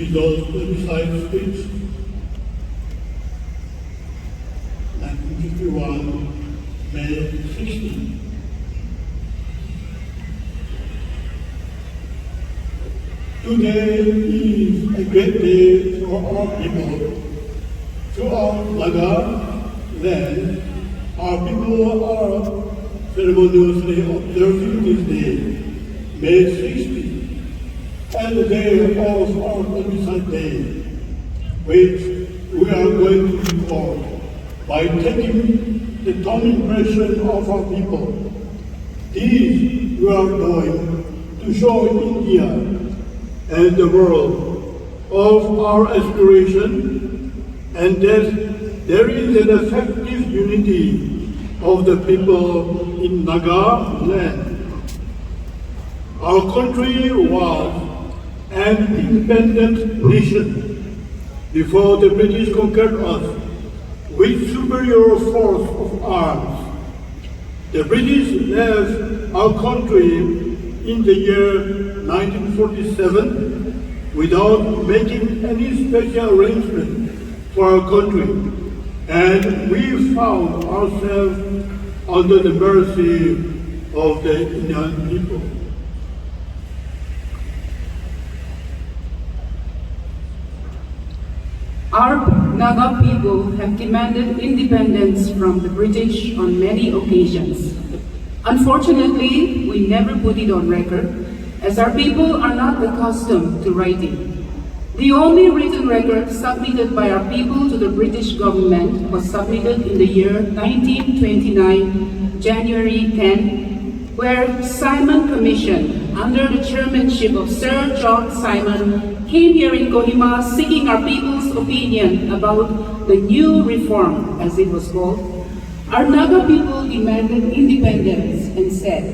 Phizo's plebiscite speech, 1951, May 16. Today is a great day for our people. Throughout Naga land, our people are ceremoniously observing this day, May 16, and the day of our plebiscite day, which we are going to record by taking the thumb impression of our people. This we are doing to show India and the world of our aspiration, and that there is an effective unity of the people in Naga land. Our country was an independent nation before the British conquered us with superior force of arms. The British left our country in the year 1947 without making any special arrangement for our country, and we found ourselves under the mercy of the Indian people. Our Naga people have demanded independence from the British on many occasions. Unfortunately, we never put it on record, as our people are not accustomed to writing. The only written record submitted by our people to the British government was submitted in the year 1929, January 10, where Simon Commission, under the chairmanship of Sir John Simon, came here in Kohima seeking our people's opinion about the new reform, as it was called. Our Naga people demanded independence and said,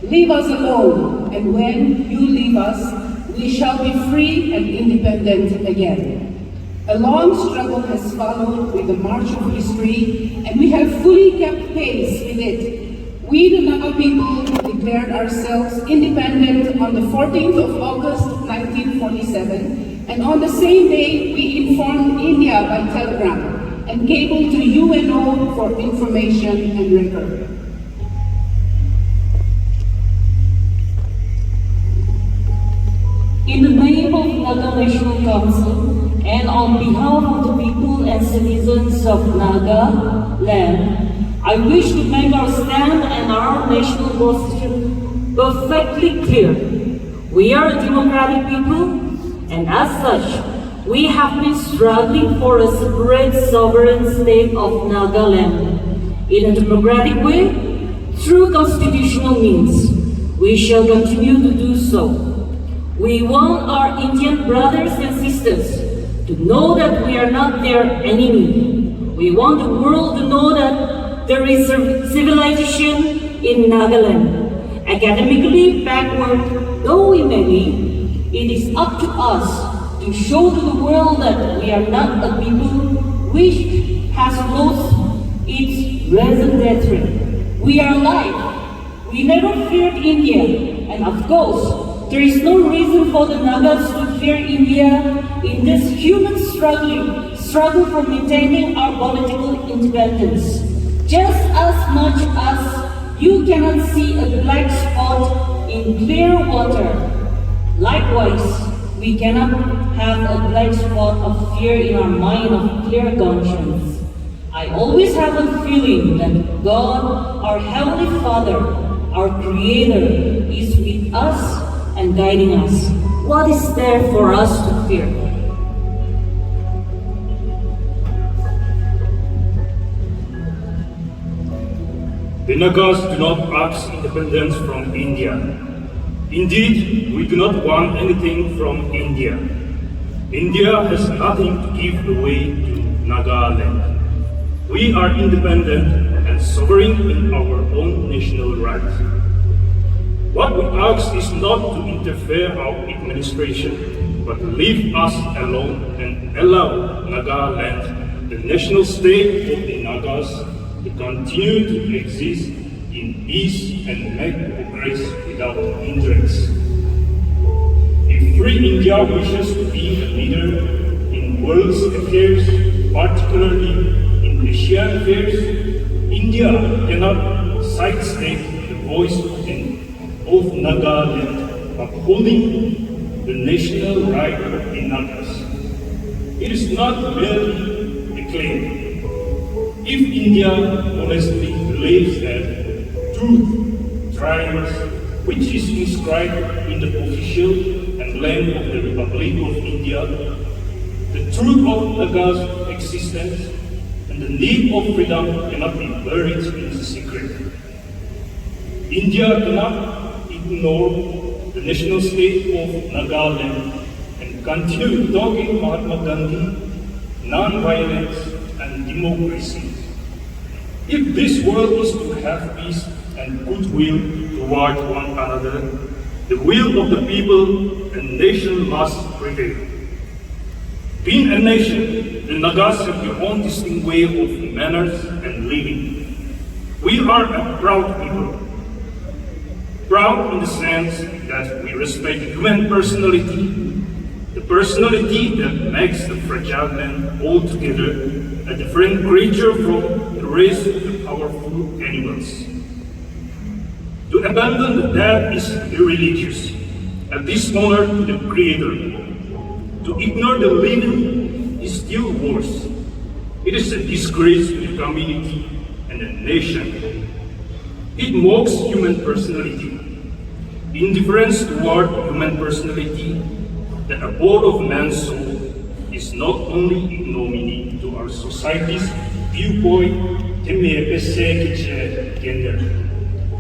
"Leave us alone, and when you leave us, we shall be free and independent again." A long struggle has followed with the march of history, and we have fully kept pace with it. We, the Naga people, declared ourselves independent on the 14th of August 1947, and on the same day we informed India by telegram and cabled to UNO for information and record. In the name of Naga National Council and on behalf of the people and citizens of Naga land, I wish to make our stand and our national position perfectly clear. We are a democratic people, and as such, we have been struggling for a separate sovereign state of Nagaland. In a democratic way, through constitutional means, we shall continue to do so. We want our Indian brothers and sisters to know that we are not their enemy. We want the world to know that there is civilization in Nagaland. Academically backward though we may be, it is up to us to show to the world that we are not a people which has lost its raison d'etre. We are alive. We never feared India, and of course, there is no reason for the Nagas to fear India in this human struggle for maintaining our political independence. Just as much as you cannot see a black spot in clear water, likewise, we cannot have a black spot of fear in our mind of clear conscience. I always have a feeling that God, our Heavenly Father, our Creator, is with us and guiding us. What is there for us to fear? The Nagas do not ask independence from India. Indeed, we do not want anything from India. India has nothing to give away to Nagaland. We are independent and sovereign in our own national rights. What we ask is not to interfere our administration, but leave us alone and allow Nagaland, the national state of the Nagas, to continue to exist in peace and make progress without hindrance. If Free India wishes to be be a leader in world's affairs, particularly in Asian affairs, India cannot sidestep the voice of Nagaland, upholding the national right of the Nagas. It is not merely a claim. If India honestly believes that truth triumphs, which is inscribed in the official emblem of the Republic of India, the truth of Naga's existence and the need of freedom cannot be buried in secret. India cannot ignore the national state of Nagaland and continue talking Mahatma Gandhi, non-violence and democracy. If this world is to have peace and goodwill toward one another, the will of the people and nation must prevail. Being a nation, the Nagas have their own distinct way of manners and living. We are a proud people. Proud in the sense that we respect human personality, the personality that makes the fragile man altogether a different creature from the rest of the powerful animals. To abandon the dead is irreligious, a dishonor to the Creator. To ignore the living is still worse. It is a disgrace to the community and the nation. It mocks human personality. Indifference toward human personality, the abode of man's soul, is not only ignominy to our society's viewpoint,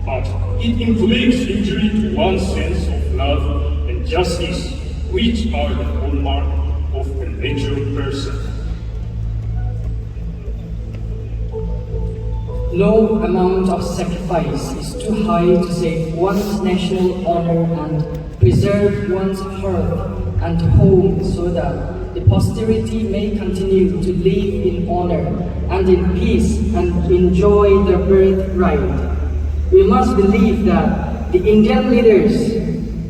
but it inflicts injury to one's sense of love and justice, which are the hallmark of a mature person. No amount of sacrifice is too high to save one's national honor and preserve one's hearth and home so that the posterity may continue to live in honor and in peace and enjoy their birthright. We must believe that the Indian leaders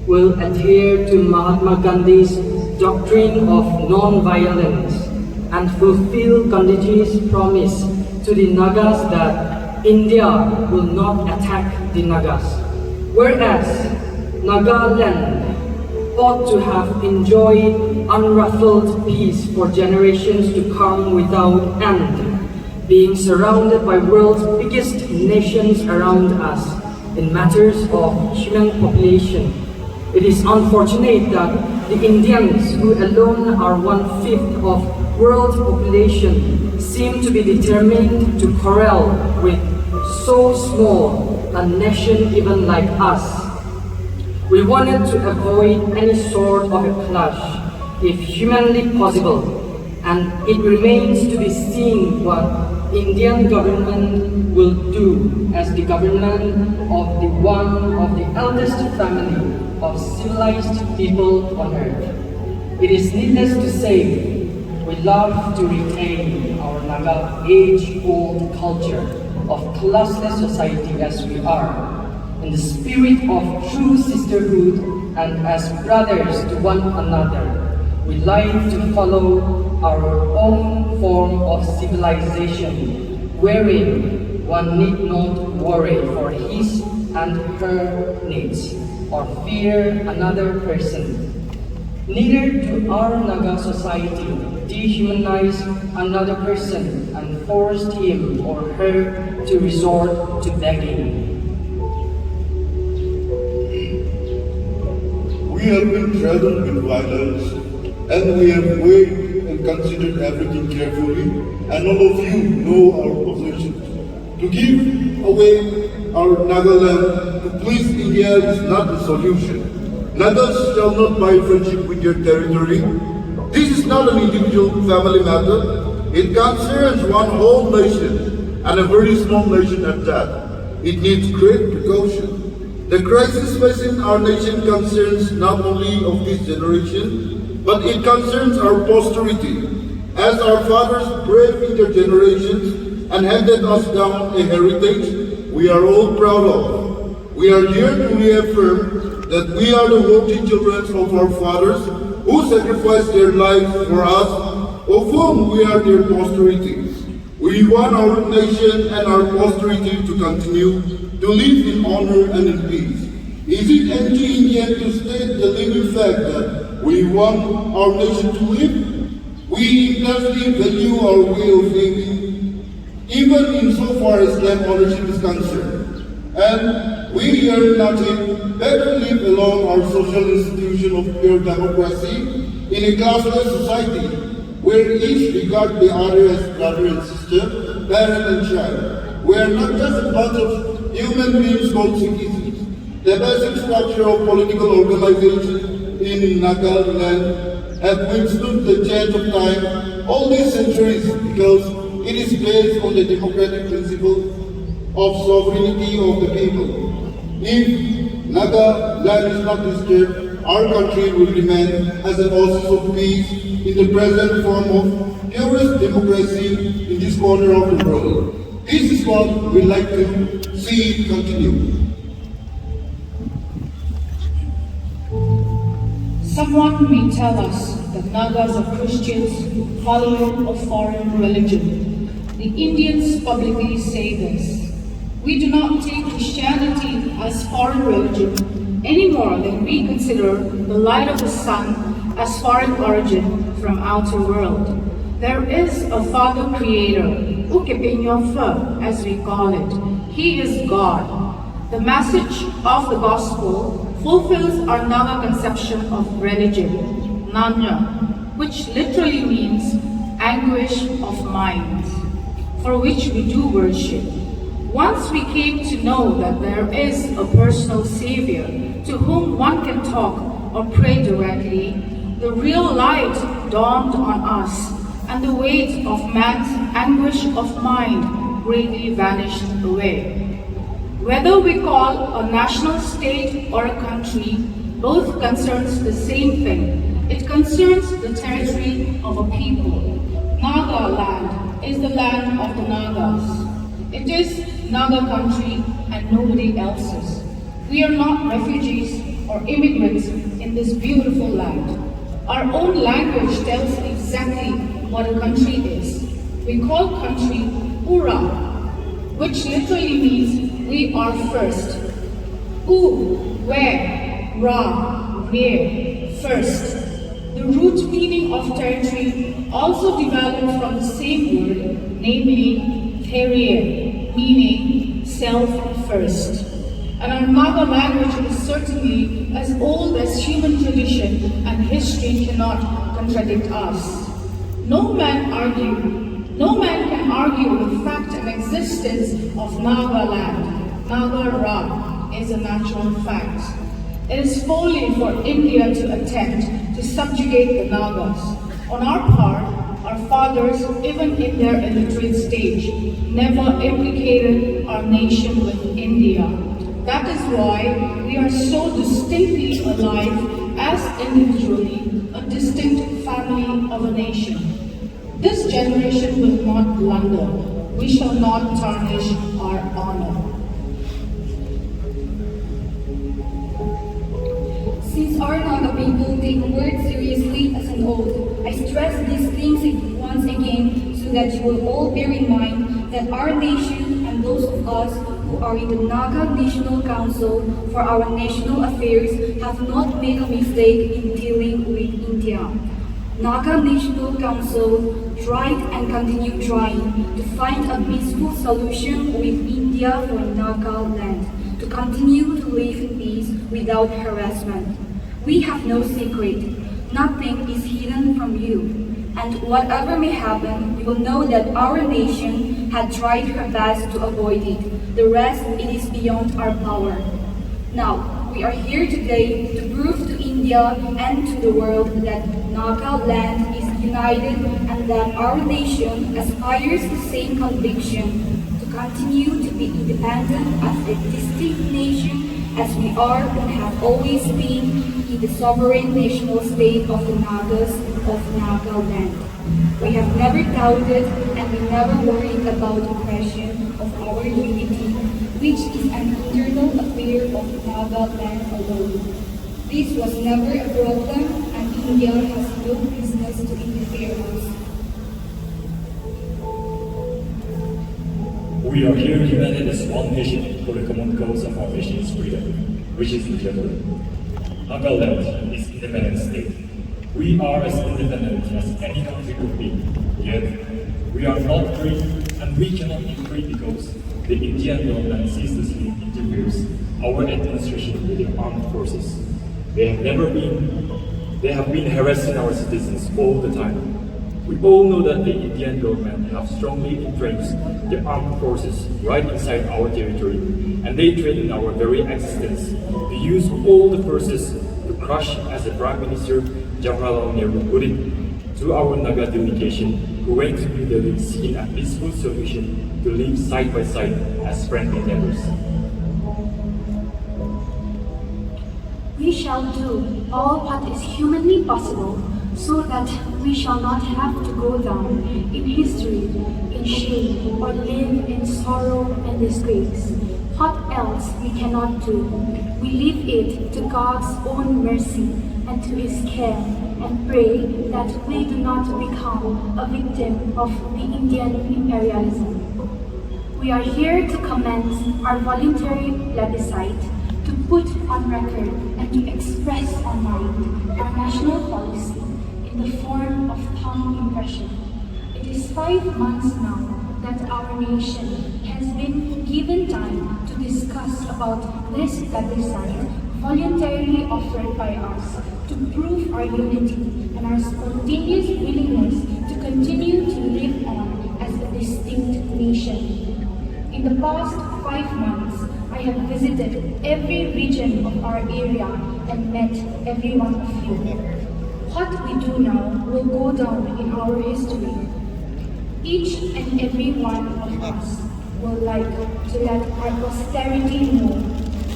will adhere to Mahatma Gandhi's doctrine of non-violence and fulfill Gandhiji's promise to the Nagas that India will not attack the Nagas, whereas Nagaland ought to have enjoyed unruffled peace for generations to come without end, being surrounded by world's biggest nations around us in matters of human population. It is unfortunate that the Indians, who alone are 1/5 of world population, seem to be determined to quarrel with so small a nation even like us. We wanted to avoid any sort of a clash, if humanly possible, and it remains to be seen what Indian government will do as the government of the one of the eldest family of civilized people on earth. It is needless to say, we love to retain our Naga age-old culture of classless society as we are, in the spirit of true sisterhood and as brothers to one another. We like to follow our own form of civilization, wherein one need not worry for his and her needs or fear another person. Neither do our Naga society dehumanize another person and force him or her to resort to begging. We have been threatened with violence, and we have weighed and considered everything carefully, and all of you know our position. To give away our Nagaland to please India is not the solution. Nagas shall not buy friendship with your territory. This is not an individual family matter. It concerns one whole nation, and a very small nation at that. It needs great precaution. The crisis facing our nation concerns not only of this generation, but it concerns our posterity, as our fathers braved in their generations and handed us down a heritage we are all proud of. We are here to reaffirm that we are the worthy children of our fathers, whose sacrificed their lives for us, of whom we are their posterity. We want our nation and our posterity to continue to live in honor and in peace. Is it anti-Indian to state the living fact that we want our nation to live? We intensely value our way of living, even insofar as land ownership is concerned. And we yearn nothing better live along our social institution of pure democracy in a classless society, where each regards the other as brother and sister, parent and child. We are not just a bunch of human beings called citizens. The basic structure of political organization in Naga land has withstood the change of time all these centuries because it is based on the democratic principle of sovereignty of the people. If Naga land is not disturbed, our country will remain as an oasis of peace in the present form of purest democracy in this corner of the world. This is what we like to see continue. Someone may tell us that Nagas are Christians following a foreign religion. The Indians publicly say this. We do not take Christianity as foreign religion any more than we consider the light of the sun as foreign origin from outer world. There is a Father Creator, Kevino, as we call it. He is God. The message of the gospel fulfills our Naga conception of religion, Nanya, which literally means anguish of mind, for which we do worship. Once we came to know that there is a personal Savior to whom one can talk or pray directly, the real light dawned on us, and the weight of man's anguish of mind greatly vanished away. Whether we call a national state or a country, both concerns the same thing. It concerns the territory of a people. Naga land is the land of the Nagas. It is Naga country and nobody else's. We are not refugees or immigrants in this beautiful land. Our own language tells exactly what a country is. We call country Ura, which literally means we are first. U, where, Ra, where, first. The root meaning of territory also developed from the same word, namely Khruhucho, meaning self first. And our Naga language is certainly as old as human tradition, and history cannot contradict us. No man can argue the fact and existence of Naga land. Naga Ra is a natural fact. It is folly for India to attempt to subjugate the Nagas. On our part, our fathers, even in their illiterate stage, never implicated our nation with India. That is why we are so distinctly alive as individually, a distinct family of a nation. This generation will not blunder. We shall not tarnish our honor. Since our Naga people take words seriously as an oath, I stress these things once again so that you will all bear in mind that our nation and those of us who are in the Naga National Council for our national affairs have not made a mistake in dealing with India. Naga National Council tried and continue trying to find a peaceful solution with India for Naga land, to continue to live in peace without harassment. We have no secret. Nothing is hidden from you. And whatever may happen, you will know that our nation had tried her best to avoid it. The rest, it is beyond our power. Now, we are here today to prove to India and to the world that Naga land is united and that our nation aspires to the same conviction to continue to be independent as a distinct nation as we are and have always been in the sovereign national state of the Nagas of Naga land. We have never doubted and we never worried about the question of our unity, which is an internal affair of Naga land alone. This was never a problem, and India has no business to interfere us. We are here united as one nation for the common cause of our nation's freedom, which is legitimate. Nagaland is independent state. We are as independent as any country could be, yet we are not free, and we cannot be free because the Indian government ceaselessly interferes our administration with the armed forces. They have been harassing our citizens all the time. We all know that the Indian government have strongly entrenched the armed forces right inside our territory, and they threaten our very existence. They use all the forces to crush, as the Prime Minister Jawaharlal Nehru put it, to our Naga delegation who went to New Delhi seeking a peaceful solution to live side by side as friendly neighbors. We shall do all what is humanly possible so that we shall not have to go down in history, in shame, or live in sorrow and disgrace. What else we cannot do? We leave it to God's own mercy and to His care, and pray that we do not become a victim of the Indian imperialism. We are here to commence our voluntary plebiscite, to put on record and to express our mind, our national policy, in the form of thumb impression. It is 5 months now that our nation has been given time to discuss about this plebiscite voluntarily offered by us to prove our unity and our spontaneous willingness to continue to live on as a distinct nation. In the past 5 months, I have visited every region of our area and met every one of you. What we do now will go down in our history. Each and every one of us will like to let our posterity know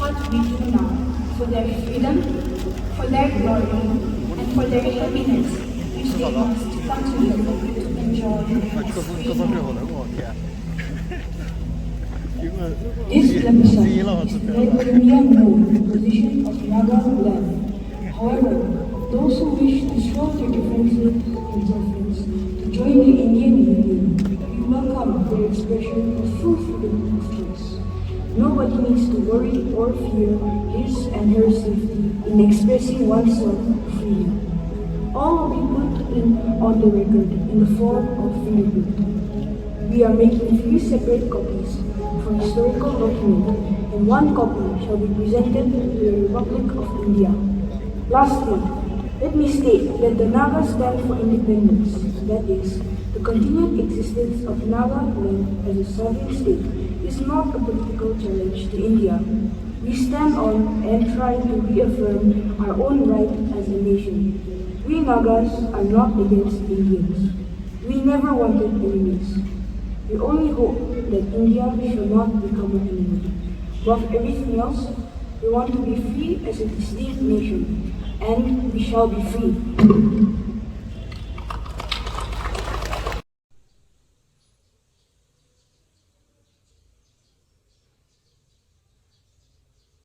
what we do now for their freedom, for their glory, and for their happiness, which they must continue to enjoy as free men. This plebiscite is led to me unknown the position of Naga land. However, those who wish to show their differences to join the Indian Union, we welcome their expression of full freedom of choice. Nobody needs to worry or fear his and her safety in expressing oneself freely. All will be put in on the record in the form of fingerprint. We are making 3 separate copies for historical document, and 1 copy shall be presented to the Republic of India. Lastly, let me state that the Naga stand for independence, that is, the continued existence of Naga land as a sovereign state is not a political challenge to India. We stand on and try to reaffirm our own right as a nation. We Nagas are not against Indians. We never wanted enemies. We only hope that India shall not become an enemy. Above everything else, we want to be free as a distinct nation, and we shall be free.